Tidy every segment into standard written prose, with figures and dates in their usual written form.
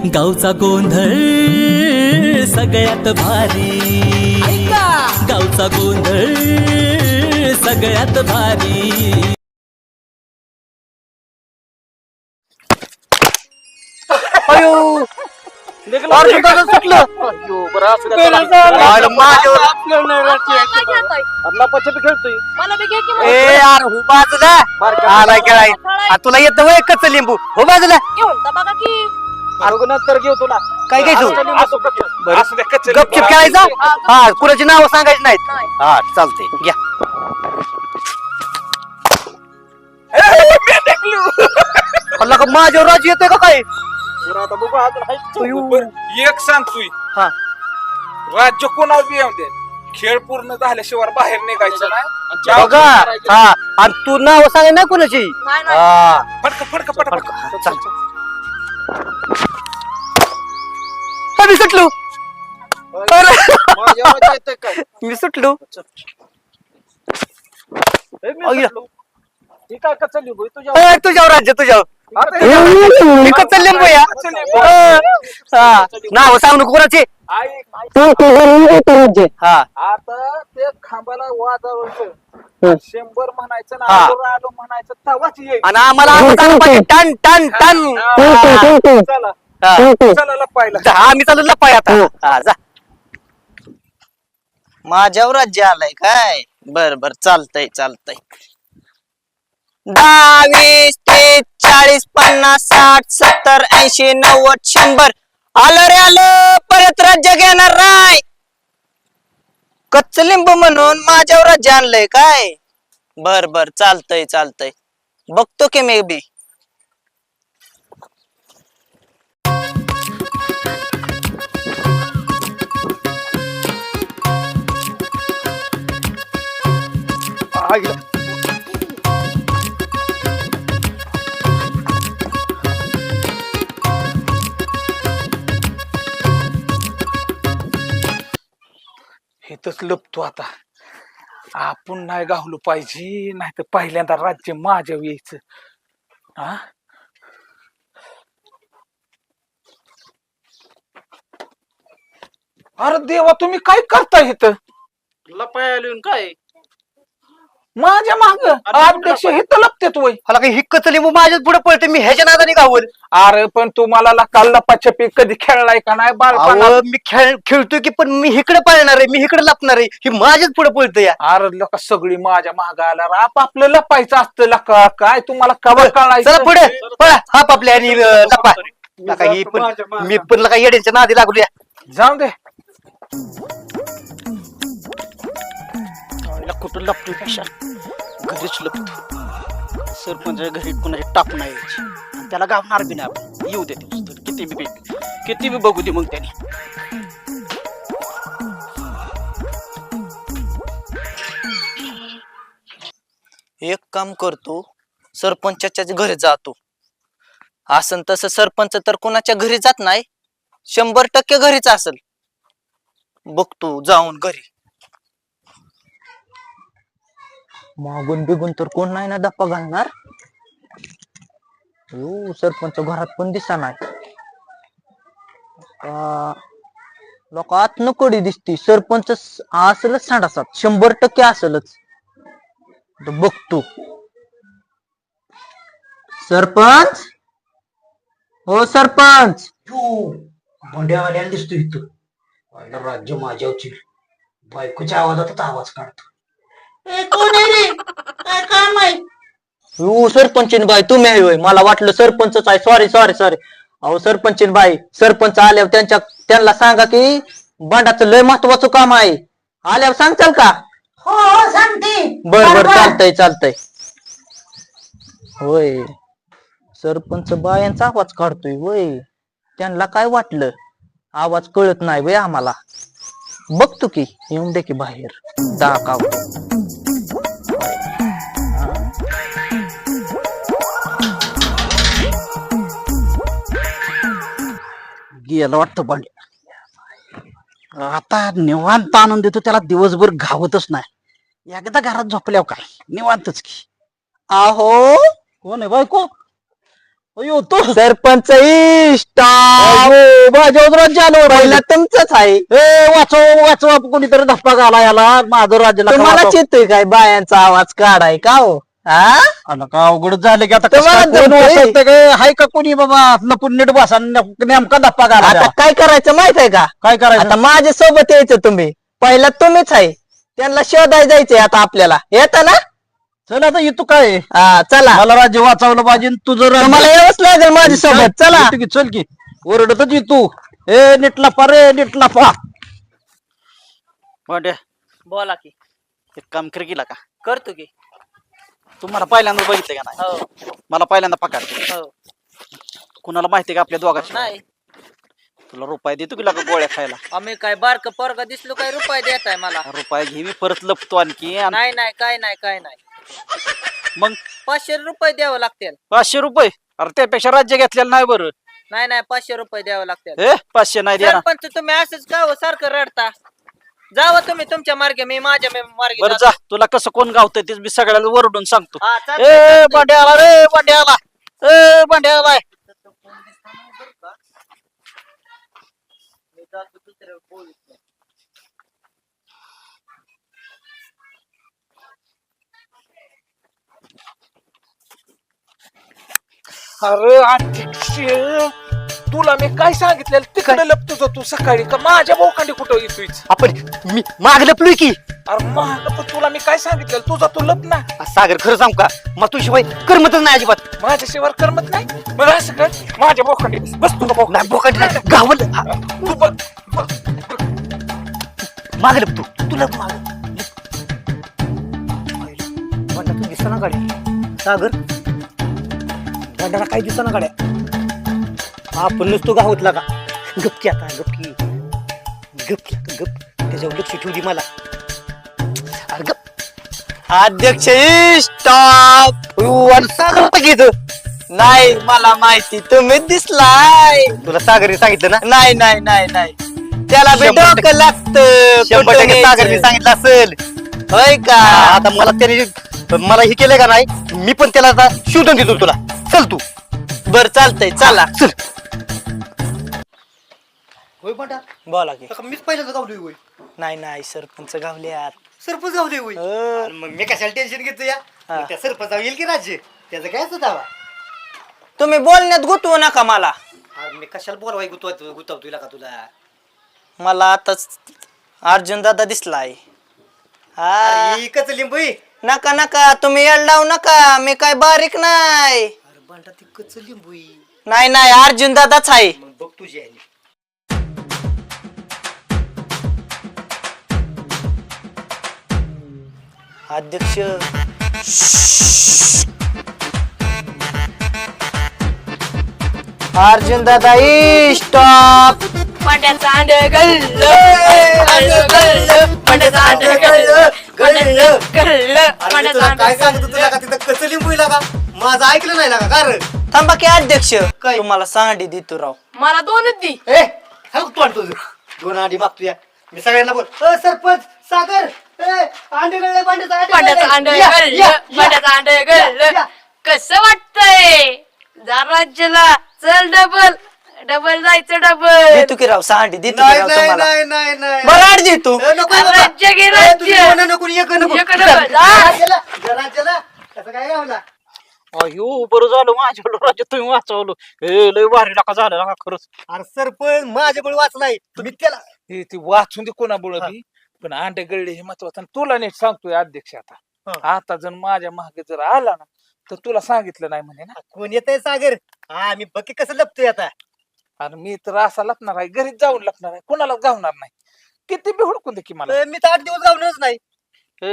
गावचा गोंधळ सगळ्यात भारी, गावचा गोंधळ सगळ्यात भारी. अयो सुटलं तुला येत वय कच्च लिंबू हो बाजूला नंतर घेऊ तुला काय घ्यायचो गपचिप खेळायचा हा कुणाची नावं सांगायची नाहीत हा चालते घ्या माझ्यावर राज येतोय का काय एक सांगतोय हा राज्य कोणावर बी येऊ दे खेळ पूर्ण झाल्याशिवाय बाहेर निघायचं नाही बघा हा आणि तू नाव सांगाय ना कोणाची हा फटका फटका फटका चाल मी सुटलो मी सुटलो तुझ्यावर राज्य तुझ्यावर मी कच्चा लिंबू या नाव सांग नको कोणाची हा आता ते खांबाला वाजवायचं 100 म्हणायचं ना आलो म्हणायचं तवाच येईल आणि आम्हाला टन टन टन चला चला लपायला हा मी चालू लपाय आता हा जा माझ्यावर राज्य आलाय काय बर बर चालतंय चालतंय 10 20 30 40 50 60 70 80 90 100 आलं रे आलं परत राज्य घेणार राय कच्च लिंबू म्हणून माझ्यावर राज्य आणलंय काय बर बर चालतंय चालतंय बघतो की मी बी हेच लपतो आता आपण नाही गावलो पाहिजे नाही तर पहिल्यांदा राज्य माझ्या यायचं हा अरे देवा तुम्ही काय करताय इथं लपाय आलो काय माझ्या माग अध्यक्ष इथं लपतेत वय मला काही हिक्कच लिंबू माझ्याच पुढे पळते मी ह्याच्या नादाने गावल अरे पण तुम्हाला लपाछपी कधी खेळलाय का नाही बाळपणा मी खेळतोय की पण मी इकडे पळणार आहे मी इकडे लपणार आहे ही माझ्याच पुढे पळतोय या अरे लोक सगळी माझ्या माग आला आपापलं लपायचं असतं लका काय तुम्हाला कवर चला कळायचं पुढे पळा हा आपल्या आणि लपा लका ही पण मी पण लका येड्यांच्या नादी लागूया जाऊ दे कुठं लपतो पेक्षा घरीच लपतो सरपंच घरी कोणाची टाप नाही यायची त्याला गावणार बी नाही आपण येऊ दे किती बी बघू दे मग त्याने एक काम करतो सरपंचाच्या घरी जातो असं तसं सरपंच तर कोणाच्या घरी जात नाही 100% घरीच असेल बघतो जाऊन घरी मागून बिगून तर कोण नाही ना डप्पा घालणार हो सरपंच घरात पण दिसा नाही लोक आत नकोडी दिसती सरपंच असलच सांडासात 100% असलच बघतो सरपंच हो सरपंच भोंड्यावाल्याला दिसतो इथं राज्य माझ्यावची बायकोच्या आवाजातच आवाज काढतो सरपंचीन बाई तुम्ही आहे होय मला वाटलं सरपंचच आहे सॉरी सॉरी सॉरी अहो सरपंचीन बाई सरपंच आल्यावर त्यांना सांगा की बंडाचं लय महत्वाचं काम आहे आल्यावर सांगताल का हो सांगते बर बर चालतंय चालतंय होय सरपंच बायांचा आवाज काढतोय होय त्यांना काय वाटलं आवाज कळत नाही वय आम्हाला बघतो की येऊन दे की बाहेर दाखव गेलं वाटतं बांड्या आता निवांत आणून देतो त्याला दिवसभर घावतच नाही एकदा घरात झोपल्यावर काय निवांतच की आहो कोण आहे बायको अयो तू सरपंच इष्ट माझ्यावर राज्य आलो पहिला तुमचंच आहे. ए वाचव कोणीतरी धप्पा घाला याला माझं राज्य तुम्हाला येतोय काय बायांचा आवाज काढाय का हो? हा का अवघड झालं की आता तुम्हाला कसं कोण जमतंय? वाचवतंय काय? हाय का कोणी बाबा लपून नीट बसा नेमका धप्पा घाला आता त्याला. काय करायचं माहित आहे का? काय करायचं आता माझ्या सोबत यायचं तुम्ही. पहिला तुम्हीच आहे. त्यांना शोधाय जायचंय आता आपल्याला. येता ना? चल आता येतो काय हा चला. मला राज्य वाचवलं पाहिजे तुझं राज्य- तुम्हाला यावंच लागेल माझ्या सोबत. चला. येतो की, चल की ओरडतच येतो. ए नीट लपा रे नीट लपा. बोला की एक काम कर केला का करतो की. तुम्हाला पहिल्यांदा बघितलं का नाही हो मला पहिल्यांदा पकडते हो कुणाला माहिती का आपल्या दोघांची नाही तुला रुपये देतो की लागा गोळ्या खायला आम्ही काय बारक पोरगा दिसलो काय रुपये देताय मला. रुपये घे मी परत लपतो आणखी आणि नाही नाही काय नाही काय नाही. मग 500 रुपये द्यावं लागतील. 500 रुपये अरे त्यापेक्षा राज्य घेतलेलं नाही बरं नाही नाही 500 रुपये द्यावं लागतील. ए 500 नाही देणार सरपंच तुम्ही असंच का हो सारखं रडता. जावं तुम्ही तुमच्या मार्गे मी माझ्या मार्गे बरं जातो. जा तुला कसं कोण गावतंय तेच मी सगळ्याला ओरडून सांगतो हा, चालतंय, ए चालतंय. बांड्या आला रे बांड्या आला ए बांड्या आलाय मी जातो दुसऱ्या पोलीस. अरे अध्यक्ष तुला मी काय सांगितलेलं तिकडे लपतो तू सकाळी का माझ्या बोकांडी कुठं येतोय? आपण मी माग लपलोय की अरे महाग पण तुला मी काय सांगितलेलं तुझा तू लप ना. सागर खरं सांग का मग तू शिवाय करमतच नाही अजिबात माझ्याशिवाय करमत नाही. मग असं कर माझ्या बोकांडी बस तुला बोक नाही बोकाटी नाही गावल तू बघ बघ. माग लपतो तू लप माग तू दिसना गाड्या सागर भांडारा काय दिसना गाड्या आपण नसतो गावातला का गपकी आता गपकी गपकी गप त्याच्यावर लक्ष ठेवू दे मला अरे गप अध्यक्ष स्टॉप. नाही मला माहिती तुम्ही दिसलाय. तुला सागरने सांगितलं ना नाही नाही नाही नाही त्याला बी 100% डोकं लागतं. 100% सागरने सांगितलं असेल होय का? आता मला त्याने मला हे केलं का नाही मी पण त्याला आता शोधून देतो तुला चल तू बर चालतंय चला. चल होय बंटा बोला की. मीच पहिल्यांदा गावलोय होय नाही नाही सरपंच गावल्यात. सरपंच गावलोय होय अं, मग मी कशाला टेन्शन घेतो या हा. त्या सरपंच येईल की राज्य त्याचं काय असं दावा तुम्ही बोलण्यात गुतवू नका मला. मी कशाला बोलवाय गुतावतोय का तुला मला आताच अर्जुन दादा दिसलाय. हा कच लिंबू नका नका तुम्ही येड लावू नका. मी काय बारीक नाही. अरे बंटा ती कच लिंबू नाही नाही अर्जुन दादाच आहे. मग बघ तुझी आहे अध्यक्ष अर्जुन दादा स्टॉप. पांड्याचा अंड गल्ल पांड्याचा अंड गल्ल पांड्याचा अंड काय सांगतो तुला का तिथं कच लिंबू लागा माझं ऐकलं नाही लागा कारण थांबा की अध्यक्ष तुम्हाला सांडी देतो राव. मला दोनच दी ए सांग तू तुझं दोन अंडी मागतोय मी सगळ्यांना बोल सरपंच सागर अंडे गळले पांड्याचा अंड गल्ल पांड्याचा अंड गल्ल कसं वाटतंय जा राज्याला चल डबल डबल जायचं डबल देतो की राव सांडी देतो की नाही राव नाही तुम्हाला. नाही नाही नाही बरं आड देतो. राज्य घे राज्य नको एक नको एक डबल जा. जला कसं काय गावला अयो बरं झालं माझ्या राज्य तुम्ही वाचवलं. हे लय भारी टाका झालं ना खरंच. अरे सरपंच माझ्याकडे वाचलाय तुम्ही त्याला हे ती वाचून दे कोणामुळे बी पण अंडे गळले हे महत्वाचं. आणि तुला नीट सांगतोय अध्यक्ष आता जर माझ्या मागे जर आला ना तर तुला सांगितलं नाही म्हणे ना. कोण येतंय सागर हा मी बघ कसं लपतोय आता आणि मी तर असा लपणार आहे घरीच जाऊन लपणार आहे कोणालाच गावणार नाही. किती बी हुडकून दे की मला. मी तर 8 दिवस गावणारच नाही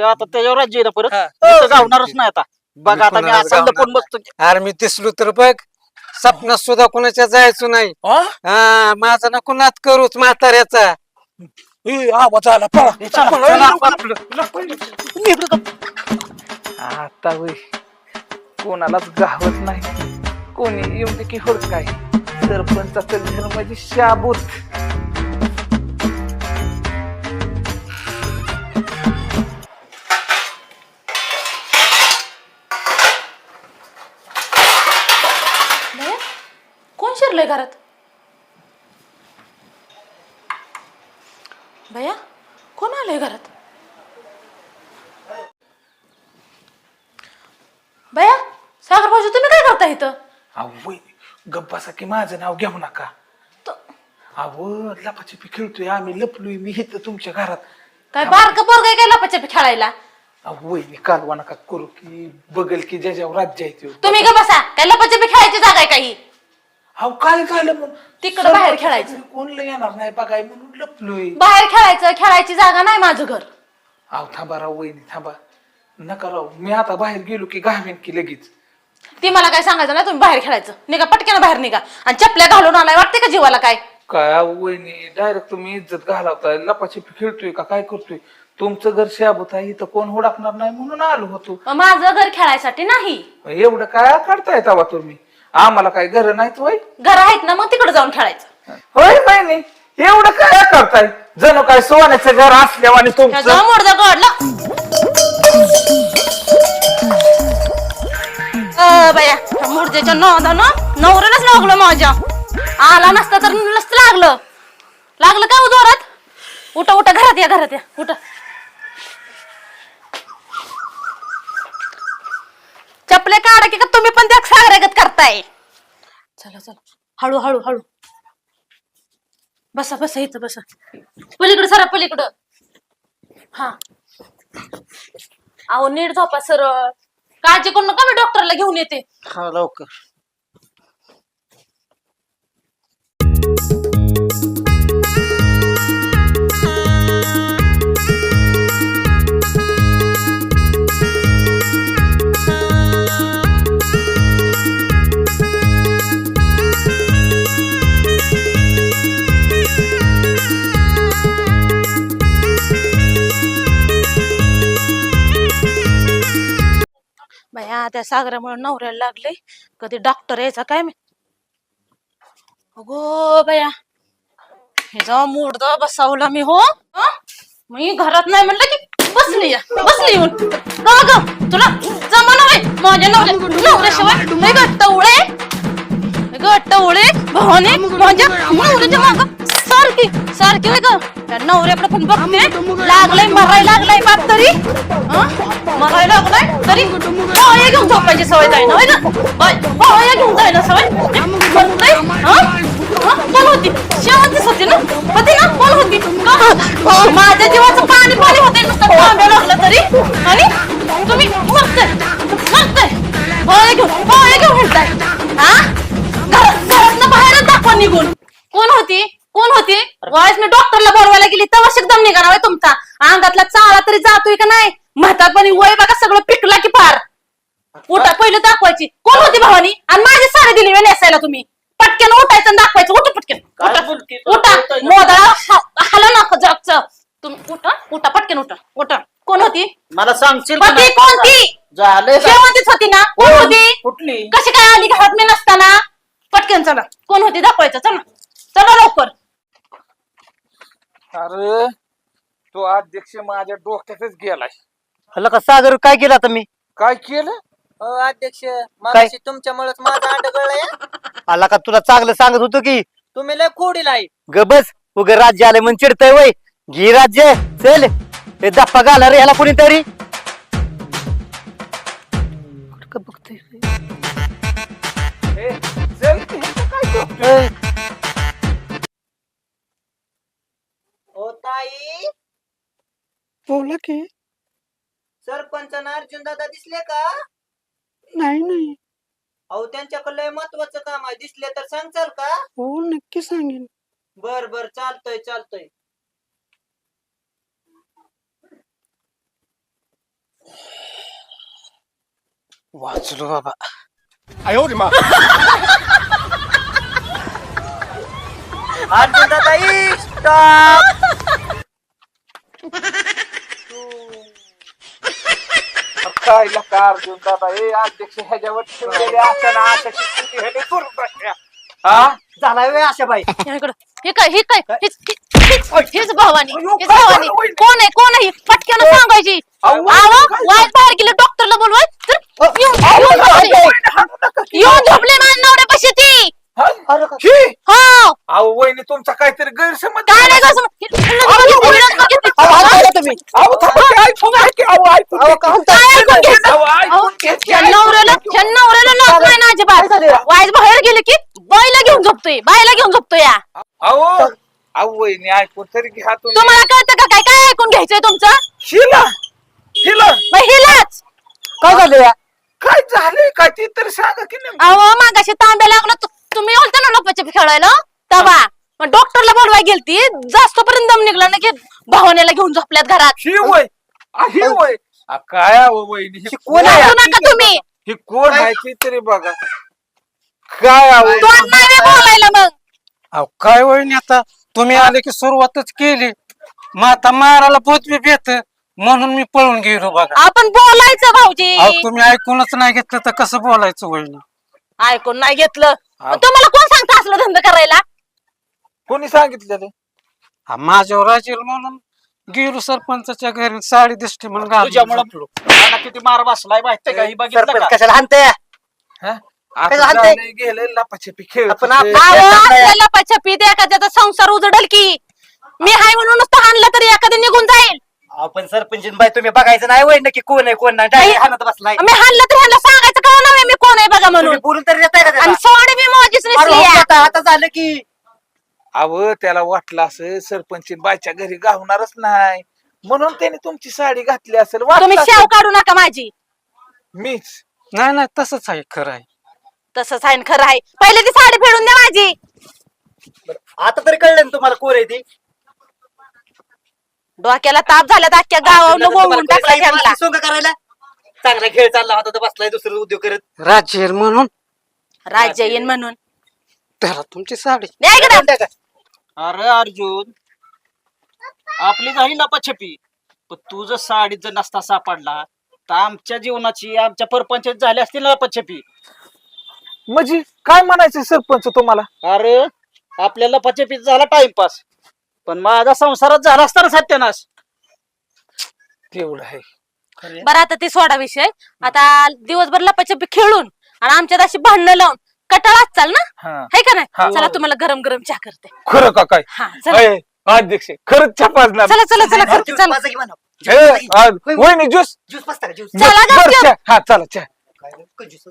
आता त्याच्यावर राज्य आहे ना परत हा. इथं गावणारच नाही आता बघा आता मी असं लपून बसतो अरे मी दिसलो तर बघ स्वप्नात सुद्धा कोणाच्या जायचो नाही. हा? हा माझा नको नात करूच म्हाताऱ्याचा. ए, आवाज आला पळा. चला, पळा, चला, लवकर. आता होय कोणालाच गावत नाही. कोणी येऊन दे की हुडकाय सरपंचाचं घर म्हणजे शाबूत. भया आलंय घरात? भैया कोण आलंय घरात? भैया सागर भाऊजी तुम्ही काय करता इथं? अहो वहिनी गप्प बसा की माझं नाव घेऊ नका. अहो लपाछपी खेळतोय आम्ही, लपलोय मी इथं तुमच्या घरात. काय बारकं पोरग काय लपाछपी खेळायला? अहो वहिनी कालवा नका करू की बघल की ज्याच्यावर राज्य आहे ते. तुम्ही का बसा, काय लपाछपी खेळायची जागा आहे काही? अहो काय झालं मग तिकडं बाहेर खेळायचं. कोणलं येणार नाही बघाय म्हणून लपलोय. बाहेर खेळायची जागा नाही माझं घर. अहो थांबा राव वहिनी थांबा, नका राव. मी आता बाहेर गेलो की घामेन की लगेच. ती मला काय सांगायचं ना, तुम्ही बाहेर खेळायचं. निघा पटक्यानं बाहेर निघा. आणि चपल्या घालून आलाय वाटते का जीवाला काय? काय अहो वहिनी डायरेक्ट तुम्ही इज्जत घालवताय. लपाछपी खेळतोय का काय करतोय? तुमचं घर शाबूत आहे, इथं कोण हुडकणार नाही म्हणून आलो होतो. माझं घर खेळायसाठी नाही. एवढं काय काढताय तवा तुम्ही? आम्हाला काय घर नाहीत होय? घर आहेत ना, मग तिकडे जाऊन खेळायचं. होय वहिनी एवढं काय करताय? जणू काय सोन्याचं घर असल्यावानी तुमचं. मोडदा गडला बाया, मुर्जेच्या नोंदानं नवऱ्यालाच लागलं माझ्या. आला नसता तर नसतं लागलं काय जोरात? उठा उठा, घरात या उठा. चपले काढा की का तुम्ही पण त्या सागरागत करताय? चला हळू हळू हळू बसा इथं बसा. पलीकडं सरा पलीकडं. हा अहो नीट झोपा सरळ. काळजी करू नका, मी डॉक्टरला घेऊन येते. हा लवकर. बाया त्या सागरामुळे नवऱ्याला लागले. कधी डॉक्टर यायचा काय मी? अगो बाया, हे जा मुडदा बसावला मी. हो मी घरात नाही म्हणलं की बसली येऊन. तुला जमाना होय माझ्या नवऱ्याशिवाय? गट्ट उळे भावाने माझ्या नवऱ्याच्या माग सारखी होय ग. त्या नवऱ्याकडे पण बघते. लागलंय मरायला लागलाय बाप तरी. मरायला लागलाय तरी पोळ्या घेऊन झोपायची सवय जाय ना पोळ्या घेऊन जायला सवय. कोण होती? शेवंतीच होती ना? कोण होती? माझ्या जीवाचं पाणी होते नुसतं थांब्या लागलं तरी. आणि तुम्ही मगताय पोळ्या घेऊन हिंडताय. घरात बाहेरच दाखवा निघून. कोण होती? वाईस मी डॉक्टरला बोलवायला गेली तेव्हा एकदम निघाला होय तुमचा. अंगातला चाळा तरी जातोय का नाही? म्हातारपणी वय बघा सगळं पिकला की फार. उठा पहिलं दाखवायची. कोण होती भावानी? आणि माझी साडी दिली वेळ नेसायला तुम्ही. पटकन उठायचं आणि दाखवायचं. उठा पटकन उठा. मोदळा हाला ना जगचं. तुम्ही उठा पटकन उठा. कोण होती? मला सांगशील कोणती? झालं शेवंतीच होती ना? कोण होती? कुठली? कशी काय आली घरात मी नसताना? पटकन चला. कोण होती दाखवायचं. चला लवकर. अरे तो अध्यक्ष माझ्या डोक्यातच गेलाय. हल्ला का सागर काय केलं आता मी? काय केलं? अध्यक्ष मागाशी तुमच्यामुळेच माझा अंड गळलाय. आला का तुला चांगलं सांगत होतो की? तुम्ही लय खोडील आहे. ग बस उग राज्य आलंय म्हणून चिडतय वय. घे राज्य चल. ते दप्पा घाला रे ह्याला कोणीतरी. बघतोय ए, चल की, इथं काय करतोय? ओ ताई, बोला की. सरपंचांना अर्जुन दादा दिसले का? नाही. अहो त्यांच्याकडे लय महत्वाचं काम आहे. दिसले तर सांगचाल का? हो नक्की सांगेन. बर चालतंय. वाचलो बाबा. अर्जुन दादा स्टॉप. काय लका अर्जुन दादा हे अध्यक्ष ह्याच्यावर ठेवलेले असताना अशाची कृती ह्याने करून टाकल्या. हा झालाय वे आशा बाई. हे काय हेच भावानी. कोण आहे? पटक्यानं सांगायची. वाईट बाहेर गेले डॉक्टरला बोलवाय तर येऊन झोपले माझ्या नवऱ्यापाशी ती. हा? अरे का- ही? हो अहो वहिनी तुमचा काहीतरी गैरसमज काय झाला. नाही का असं- अहो, हात धरा तुम्ही अहो, थांबा की, ऐकून घ्या की, अहो, ऐकून अहो, घ्या का की. म्हणताय? काय ऐकून घ्यायचं? अहो, ऐकून घ्या की, ह्या ऐकून नवऱ्याला घ्या की. ह्या नवऱ्याला लॉक नाही ना अजिबात काय झालं? वाईज बाहेर गेले की बाईला घेऊन झोपतोय बाईला घेऊन झोपतोय या अहो अहो वहिनी ऐकून तरी घ्या तुम्ही. तुम्हाला कळतं का काय काय ऐकून घ्यायचंय तुमचं हिला हिला मग हिलाच काय झालं या काय झालंय काय ते तरी सांगा की नाही. अहो मागाशी तांब्या लागलं तुम्ही होता ना लोकांच्या खेळायला तवा मग डॉक्टरला बोलवाय गेलती जास्त पर्यंत दम निघला ना की भावनेला घेऊन झोपल्यात घरात ही वय ही वय काय अहो वहिनी ही कोण आहे? ऐकू नका तुम्ही ही कोण आहे ती तरी बघा काय अहो तोंड नाही बे बोलायला मग अहो काय वहिनी आता तुम्ही आले की सुरुवातच केली मग आता मारायला पोत बी भेट म्हणून मी पळून गेलो बघा आपण बोलायचं भाऊजी अहो तुम्ही ऐकूनच नाही घेतलं तर कसं बोलायचं वहिनी ऐकून नाही घेतलं मग तुम्हाला कोण सांगता असलं धंदा करायला कोणी सांगितलं ते माझ्यावर राजील म्हणून गेलो सरपंचाच्या घरी साडी दिसते म्हणून घालून तुझ्यामुळं झोपलो. मला किती मार बसलाय माहितीये का ही बघितलं सरपंच का? कशाला हाणताय हा? आता काय झालंय? झालंय, गेलंय लपाछपी खेळ आपण होते. आपल्याला पछपीत एखाद्याचा संसार उजडल की मी हाय म्हणून नुसतं हाणलं तरी एखादं निघून जाईल आपण सरपंच बाई तुम्ही बघायचं नाही वय नक्की कोण आहे कोण नाही डायरेक्ट हाणत बसलाय मी हाणलं तर ह्यांना सांगायचं का नव्हे मी कोण आहे बघा तुम्ही म्हणून बोलून तरी देताय का आणि त्याला? सोड बी माझीच अरे नसली हो या. आता आता झालं की अहो त्याला वाटलं असं सरपंच बायच्या घरी गावणारच नाही म्हणून त्याने तुमची साडी घातली असेल तुम्ही वाटलं शेव असेल. काढू नका माझी मीच नाही नाही तसंच आहे खरं आहे तसंच आहे न खरं आहे पहिले ती साडी फेडून द्या माझी आता तरी कळलं ना तुम्हाला कोण आहे ती डोक्याला ताप झाला तर अख्ख्या गावावर वळवून टाकला त्यांना सोंग करायला चांगला खेळ चालला होता तर बसलाय दुसरं उद्योग करत राजील म्हणून राज्य येईन म्हणून त्याला तुमची साडी द्या इकडं. अरे अर्जुन आपली झाली लपाछपी पण तू जर साडीत जर नसता सापडला तर आमच्या जीवनाची आमच्या परपंचात झाली असती ना लपाछपी. म्हणजे काय म्हणायचं सरपंच तुम्हाला अरे आपल्या लपाछपीत झाला टाइमपास पण माझा संसारात झाला असता ना सत्यानाश. तेवढं आहे बरं आता ते सोडा विषय आता दिवसभर लपाछपी खेळून आणि आमच्यात अशी भांडणं लावून कटाळाच चाल ना हा. है का हा. नाही चला तुम्हाला गरम गरम चहा करते खरं का काय हा चला अय, अध्यक्ष खरंच छापाजणार चला चला चला करते ज्यूस चला पाजा की म्हणा. वहिनी ज्यूस ज्यूस पाजता का ज्यूस चला बरं, गपचूप. चहा. हा चला चहा काय ज्यूस